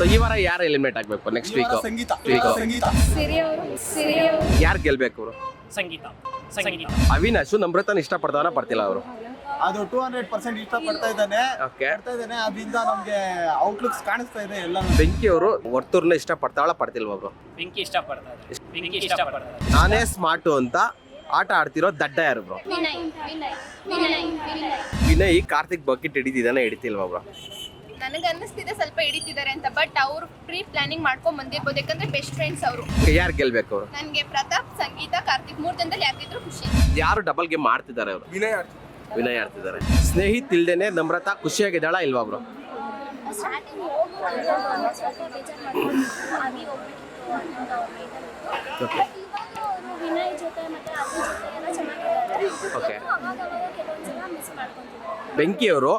So ಈ ವಾರ ಯಾರು ಎಲಿಮಿನೇಟ್ ಆಗಬೇಕು ನೆಕ್ಸ್ಟ್ ವೀಕ್? ಯಾರು ಗೆಲ್ಬೇಕು ಅವರು? ಸಂಗೀತ. ಅವಿನಾಶ್ ನಮ್ರತನ ಇಷ್ಟಪಡ್ತಾವನ ಪಡ್ತಿಲ್ಲ ಅವರು? ಅದು 200% ಇಷ್ಟಪಡ್ತಾ ಇದ್ದಾನೆ. ಓಕೆ, ಅದರಿಂದ ನಮ್ಗೆ ಔಟ್ಲುಕ್ಸ್ ಕಾಣಿಸ್ತಾ ಇದೆ ಎಲ್ಲ. ಬೆಂಕಿ ಅವರು ವರ್ತೂರ್ನ ಇಷ್ಟಪಡ್ತಾವಳ ಪಡ್ತಿಲ್ವ ಅವರು? ಬೆಂಕಿ ಇಷ್ಟಪಡ್ತಾರೆ. ನಾನೇ ಸ್ಮಾರ್ಟು ಅಂತ ಆಟ ಆಡ್ತಿರೋ ದಡ್ಡ ಯಾರು ಬ್ರೋ? ವಿನಯ್ ಕಾರ್ತಿಕ್ ಬಕೆಟ್ ಹಿಡಿದಿದ್ದಾನೆ ಹಿಡಿತಿಲ್ವ ಬ್ರೋ? ನನಗೆ ಅನ್ನಿಸ್ತಿದೆ ಸ್ವಲ್ಪ ಹಿಡಿತಿದ್ದಾರೆ ಅಂತ, ಬಟ್ ಅವ್ರು ಪ್ರೀ ಪ್ಲಾನಿಂಗ್ ಮಾಡ್ಕೊಂಡ್ ಬಂದಿರ್ಬೋದು, ಯಾಕಂದ್ರೆ ಬೆಸ್ಟ್ ಫ್ರೆಂಡ್ಸ್ ಅವರು. ಯಾರು ಗೆಲ್ಬೇಕು ಅವರು? ನನಗೆ ಪ್ರತಾಪ್, ಸಂಗೀತ, ಕಾರ್ತಿಕ್ 3 ಜನದಲ್ಲಿ ಯಾರಿದ್ರು ಖುಷಿ. ಯಾರು ಡಬಲ್ ಗೇಮ್ ಮಾಡ್ತಿದ್ದಾರೆ ಅವರು? ವಿನಯ್ ಆಡ್ತಿದ್ದಾರೆ. ಸ್ನೇಹಿತ್ ಇಲ್ದೇನೆ ನಮ್ರತ ಖುಷಿಯಾಗಿದ್ದಾಳ ಇಲ್ವಾ ಬ್ರೋ? ಓಕೆ, ಬೆಂಕಿ ಅವರು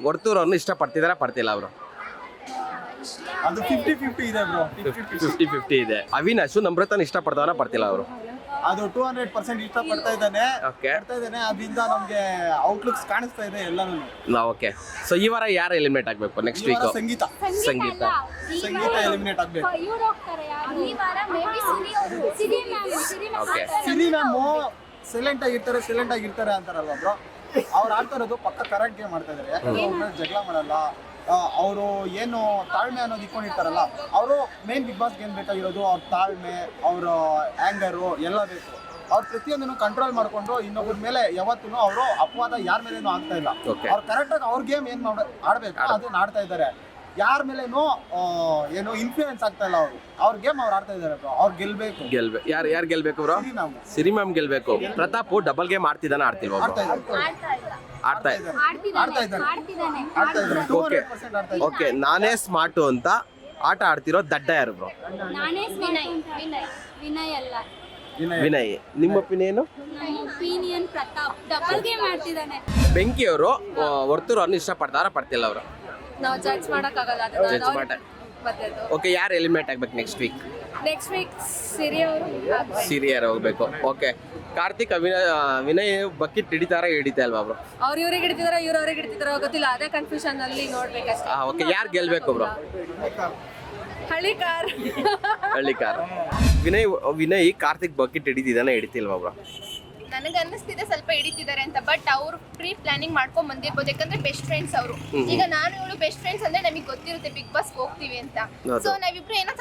ವರ್ತೂರ್ ಅವ್ರನ್ನ ಇಷ್ಟಪಡ್ತಿದಾರ ಪಡ್ತಿಲ್ಲ ಅವರು? ಅದು 50-50 ಇದೆ ಬ್ರೋ. 50-50 ಇದೆ. ಅವಿನಾಶ್ ನಮ್ರತನ ಇಷ್ಟಪಡ್ತಾವನ ಪಡ್ತಿಲ್ಲ ಅವರು? ಅದು 200% ಇಷ್ಟಪಡ್ತಾ ಇದ್ದಾನೆ. ಓಕೆ, ಅದರಿಂದ ನಮ್ಗೆ ಔಟ್ಲುಕ್ಸ್ ಕಾಣಿಸ್ತಾ ಇದೆ ಎಲ್ಲಾನು. ಓಕೆ. ಸೊ ಈ ವಾರ ಯಾರು ಎಲಿಮಿನೇಟ್ ಆಗಬೇಕು ನೆಕ್ಸ್ಟ್ ವೀಕ್? ಸಂಗೀತ ಎಲಿಮಿನೇಟ್ ಆಗ್ಬೇಕು. ಓಕೆ, ಸಿರಿ ಮ್ಯಾಮ್ ಸೈಲೆಂಟ್ ಆಗಿರ್ತಾರೆ ಅಂತಾರಲ್ವಾ ಬ್ರೋ? ಅವ್ರು ಆಡ್ತಾ ಇರೋದು ಪಕ್ಕ ಕರೆಕ್ಟ್ ಗೇಮ್ ಮಾಡ್ತಾ ಇದಾರೆ. ಯಾಕಂದ್ರೆ ಅವ್ರ ಜಗಳ ಮಾಡಲ್ಲ, ಅವರು ಏನು ತಾಳ್ಮೆ ಅನ್ನೋದು ಇಟ್ಕೊಂಡಿರ್ತಾರಲ್ಲ, ಅವರು ಮೇನ್ ಬಿಗ್ ಬಾಸ್ಗೆ ಏನು ಬೇಕಾಗಿರೋದು ಅವ್ರ ತಾಳ್ಮೆ, ಅವರ ಆ್ಯಂಗರು ಎಲ್ಲ ಬೇಕು. ಅವ್ರು ಪ್ರತಿಯೊಂದನ್ನು ಕಂಟ್ರೋಲ್ ಮಾಡಿಕೊಂಡು ಇನ್ನೊಬ್ಬರ ಮೇಲೆ ಯಾವತ್ತೂ ಅವರು ಅಪವಾದ ಯಾರ ಮೇಲೇನೂ ಆಗ್ತಾ ಇಲ್ಲ. ಅವ್ರು ಕರೆಕ್ಟಾಗಿ ಅವ್ರ ಗೇಮ್ ಏನು ಆಡಬೇಕು ಅದನ್ನ ಆಡ್ತಾ ಇದ್ದಾರೆ. ಯಾರ ಮೇಲೇನೂ ಏನು ಇನ್ಫ್ಲೂಯೆನ್ಸ್ ಆಗ್ತಾ ಇಲ್ಲ. ಅವ್ರ ಗೇಮ್ ಅವ್ರು ಆಡ್ತಾ ಇದ್ದಾರೆ. ಅವ್ರು ಗೆಲ್ಬೇಕು. ಯಾರು ಗೆಲ್ಬೇಕು ಬ್ರೋ? ಸಿರಿ ಮ್ಯಾಮ್ ಗೆಲ್ಬೇಕು. ಪ್ರತಾಪ್ ಡಬಲ್ ಗೇಮ್ ಆಡ್ತಿದ್ದಾನೆ ಆಡ್ತಿಲ್ವಾ? ಆಡ್ತಾ ಇದ್ದಾರೆ. ಓಕೆ, ನಾನೇ ಸ್ಮಾರ್ಟು ಅಂತ ಆಟ ಆಡ್ತಿರೋ ದಡ್ಡ ಯಾರು ಬ್ರೋ? ವಿನಯ್. ನಿಮ್ಮ ಒಪಿನಿಯನ್? ಪ್ರತಾಪ್ ಡಬಲ್ ಗೇಮ್ ಆಡ್ತಿದ್ದಾನೆ. ಬೆಂಕಿ ಅವರು ವರ್ತೂರ್ ಅವ್ರನ್ನ ಇಷ್ಟಪಡ್ತಾರ ಪಡ್ತಿಲ್ಲ ಅವರು? ನಾವು ಜಡ್ಜ್ ಮಾಡಕ್ಕಾಗಲ್ಲ. ಓಕೆ, ಯಾರು ಎಲಿಮಿನೇಟ್ ಆಗ್ಬೇಕು ನೆಕ್ಸ್ಟ್ ವೀಕ್? ಸಿರಿ ಯಾರು ಹೋಗ್ಬೇಕು? ಓಕೆ, ಕಾರ್ತಿಕ್ ವಿನಯ್ ಬಕೆಟ್ ಹಿಡಿತಾ ಅಲ್ವಾ ಬ್ರೋ? ಅವ್ರು ಇವ್ರಿಗೆ ಹಿಡಿತಿದಾರೋ ಇವ್ರು ಅವ್ರಿಗೆ ಹಿಡಿತಿದಾರೋ ಗೊತ್ತಿಲ್ಲ. ಅದೇ ಕನ್ಫ್ಯೂಷನ್ ಅಲ್ಲಿ ನೋಡ್ಬೇಕಷ್ಟೇ. ಓಕೆ, ಯಾರು ಗೆಲ್ಬೇಕು ಬ್ರೋ? ಹಳ್ಳಿಕಾರ್. ವಿನಯ್ ಕಾರ್ತಿಕ್ ಬಕೆಟ್ ಹಿಡಿದಿದ್ದಾನೆ ಹಿಡಿತಿಲ್ವಾ ಬ್ರೋ? ನನಗೆ ಅನ್ನಿಸ್ತಿದೆ ಸ್ವಲ್ಪ ಹಿಡಿತಿದ್ದಾರೆ ಅಂತ, ಬಟ್ ಅವ್ರು ಪ್ರೀ ಪ್ಲಾನಿಂಗ್ ಮಾಡ್ಕೊಂಡ್ ಬಂದಿರ್ಬೋದು, ಯಾಕಂದ್ರೆ ಬೆಸ್ಟ್ ಫ್ರೆಂಡ್ಸ್ ಅವರು. ಈಗ ನಾನು ಇವಳು ಬೆಸ್ಟ್ ಫ್ರೆಂಡ್ಸ್ ಅಂದ್ರೆ ನಮಗೆ ಗೊತ್ತಿರುತ್ತೆ ಬಿಗ್ ಬಾಸ್ ಹೋಗ್ತೀವಿ ಅಂತ. ಸೊ ನಾವಿಬ್ರು ಏನೋ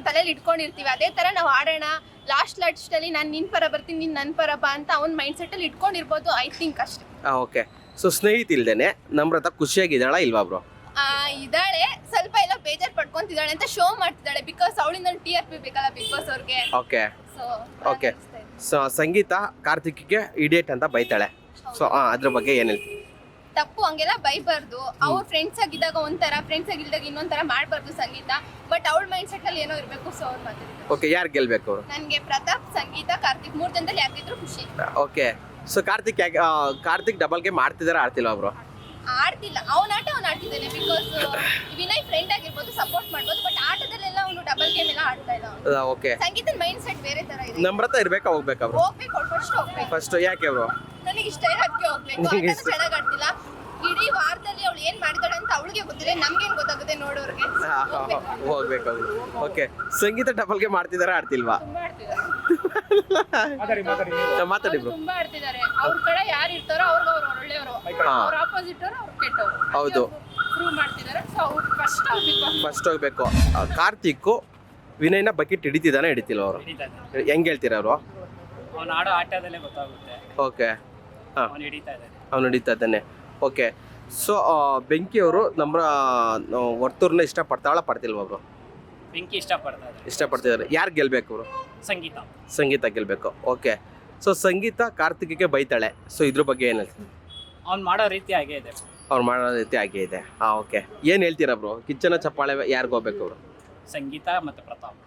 ತಲೆಯಲ್ಲಿ ಇಟ್ಕೊಂಡಿರ್ತೀವಿ. ಅದೇ ತರ ನಾವು ಆಡೋಣ, ಲಾಸ್ಟ್ ಅಲ್ಲಿ ನಾನು ನಿನ್ ಪರ ಬರ್ತೀನಿ, ನೀನ್ ನನ್ ಪರ ಬಾ ಅಂತ ಅವ್ನ್ ಮೈಂಡ್ ಸೆಟ್ ಅಲ್ಲಿ ಇಟ್ಕೊಂಡಿರ್ಬೋದು, ಐ ಥಿಂಕ್ ಅಷ್ಟೇ. ಓಕೆ, ಸೊ ಸ್ನೇಹಿತ ಇಲ್ದೇನೆ ನಮ್ರತ ಖುಷಿಯಾಗಿದ್ದಾಳ ಇಲ್ವಾ ಬ್ರೋ? ಇದ್ದಾಳೆ, ಸ್ವಲ್ಪ ಎಲ್ಲ ಬೇಜಾರ್ ಪಡ್ಕೊಂತಿದ್ದಾಳೆ ಅಂತ ಶೋ ಮಾಡ್ತಿದ್ದಾಳೆ. ಬಿಕಾಸ್ ಅವಳಿಂದ TRP ಬೇಕಲ್ಲ ಬಿಗ್ ಬಾಸ್ ಅವ್ರಿಗೆ. ಓಕೆ, ಸೊ ಸಂಗೀತ ಕಾರ್ತಿಕ್ಗೆ ಇಡಿಯೇಟ್ ಅಂತ ಬೈತಾಳೆ. ಸೊ ಅದ್ರ ಬಗ್ಗೆ ಏನ್ ಹೇಳ್ತೀವಿ? ತಪ್ಪು, ಹಂಗೆಲ್ಲ ಬೈಬಾರ್ದು. ಅವ್ರ ಫ್ರೆಂಡ್ಸ್ ಆಗಿದ್ದಾಗ ಒಂಥರ, ಫ್ರೆಂಡ್ಸ್ ಆಗಿಲ್ದಾಗ ಇನ್ನೊಂಥರ ಮಾಡ್ಬಾರ್ದು ಸಂಗೀತ. ಬಟ್ ಅವಳ ಮೈಂಡ್ ಸೆಟ್ ಅಲ್ಲಿ ಏನೋ ಇರ್ಬೇಕು. ಸೊ ಅವ್ರು ಮಾತಾಡ್ತಾರೆ. ಓಕೆ, ಯಾರು ಗೆಲ್ಬೇಕು ಅವರು? ನನಗೆ ಪ್ರತಾಪ್, ಸಂಗೀತ, ಕಾರ್ತಿಕ್ 3 ಜನದಲ್ಲಿ ಯಾರಿದ್ರು ಖುಷಿ. Okay, so Karthik double game ಆಡ್ತಿದಾರ ಆಡ್ತಿಲ್ವಾ ಬ್ರೋ? ಆಡ್ತಿಲ್ಲ. ಅವ್ನ ಆಟ ಅವ್ನು ಆಡ್ತಿದ್ದಾನೆ. ಬಿಕಾಸ್ ವಿನಯ್ ಫ್ರೆಂಡ್ ಆಗಿರ್ಬೋದು, ಸಪೋರ್ಟ್ ಮಾಡ್ಬೋದು, ಬಟ್ ಆಟದಲ್ಲೆಲ್ಲ ಅವನು ಡಬಲ್ ಗೇಮ್ ಎಲ್ಲ ಆಡ್ತಾ ಇಲ್ಲ. ಓಕೆ, ಸಂಗೀತದ ಮೈಂಡ್ ಸೆಟ್ ಬೇರೆ ತರ ಇದೆ. ನಮ್ರತ ಇರ್ಬೇಕಾ ಹೋಗ್ಬೇಕಾ ಬ್ರೋ? ಹೋಗ್ಬೇಕು. ಫಸ್ಟ್ ಯಾಕೆ ಬ್ರೋ? ನನಗೆ ಇಷ್ಟ ಅದಕ್ಕೆ ಹೋಗ್ಬೇಕು. ಚೆನ್ನಾಗಿ ಆಡ್ತಿಲ್ಲ. ಇಡೀ ವಾರದಲ್ಲಿ ಅವಳು ಏನ್ ಮಾಡಿದಾಳೆ ಅಂತ ಅವಳಿಗೆ ಗೊತ್ತಿಲ್ಲ, ನಮ್ಗೇನ್ ಗೊತ್ತಾಗುತ್ತೆ ನೋಡೋರ್ಗೆ. ಹೋಗ್ಬೇಕು. ಓಕೆ, ಸಂಗೀತ ಡಬಲ್ ಗೇಮ್ ಆಡ್ತಿದಾರ ಆಡ್ತಿಲ್ವಾ? ಮಾತಾಡಿ ಬ್ರೋ. ತುಂಬಾ ಆಡ್ತಿದ್ದಾರೆ. ಅವ್ರ ಕಡೆ ಯಾರು ಇರ್ತಾರೋ ಅವ್ರಿಗೆ ಅವ್ರು ಒಳ್ಳೆಯವರು, ಅವ್ರ ಆಪೋಸಿಟ್ ಅವ್ರು ಕೆಟ್ಟವರು. ಹೌದು, ಪ್ರೂವ್ ಮಾಡ್ತಿದ್ದಾರೆ. ಸೊ ಅವ್ರು ಫಸ್ಟ್ ಹೋಗ್ಬೇಕು. ಕಾರ್ತಿಕ್ ವಿನಯ್ನ ಬಕೆಟ್ ಹಿಡಿತಿದ್ದಾನೆ ಹಿಡಿತಿಲ್ವ ಅವರು? ಹೆಂಗ್ ಹೇಳ್ತೀರಾ ಅವರು? ಅವನು ಆಡೋ ಆಟದಲ್ಲೇ ಗೊತ್ತಾಗುತ್ತೆ. ಓಕೆ, ಅವನು ಹಿಡಿತಾ ಇದ್ದಾನೆ. ಓಕೆ, ಸೊ ಬೆಂಕಿ ಅವರು ನಮ್ಮ ವರ್ತೂರ್ನ ಇಷ್ಟಪಡ್ತಾವಳ ಪಡ್ತಿಲ್ವ ಅವರು? ಬೆಂಕಿ ಇಷ್ಟಪಡ್ತಿದ್ದಾರೆ. ಯಾರು ಗೆಲ್ಬೇಕು ಅವರು? ಸಂಗೀತ ಗೆಲ್ಬೇಕು. ಓಕೆ, ಸೊ ಸಂಗೀತ ಕಾರ್ತಿಕ್ಗೆ ಬೈತಾಳೆ. ಸೊ ಇದ್ರ ಬಗ್ಗೆ ಏನು ಹೇಳ್ತೀವಿ? ಅವ್ನು ಮಾಡೋ ರೀತಿ ಹಾಗೆ ಇದೆ. ಓಕೆ, ಏನು ಹೇಳ್ತೀರಾ ಬ್ರೋ? ಕಿಚ್ಚನ ಚಪ್ಪಾಳೆ ಯಾರಿಗೋಗ್ಬೇಕು ಅವರು? ಸಂಗೀತ ಮತ್ತು ಪ್ರತಾಪ್.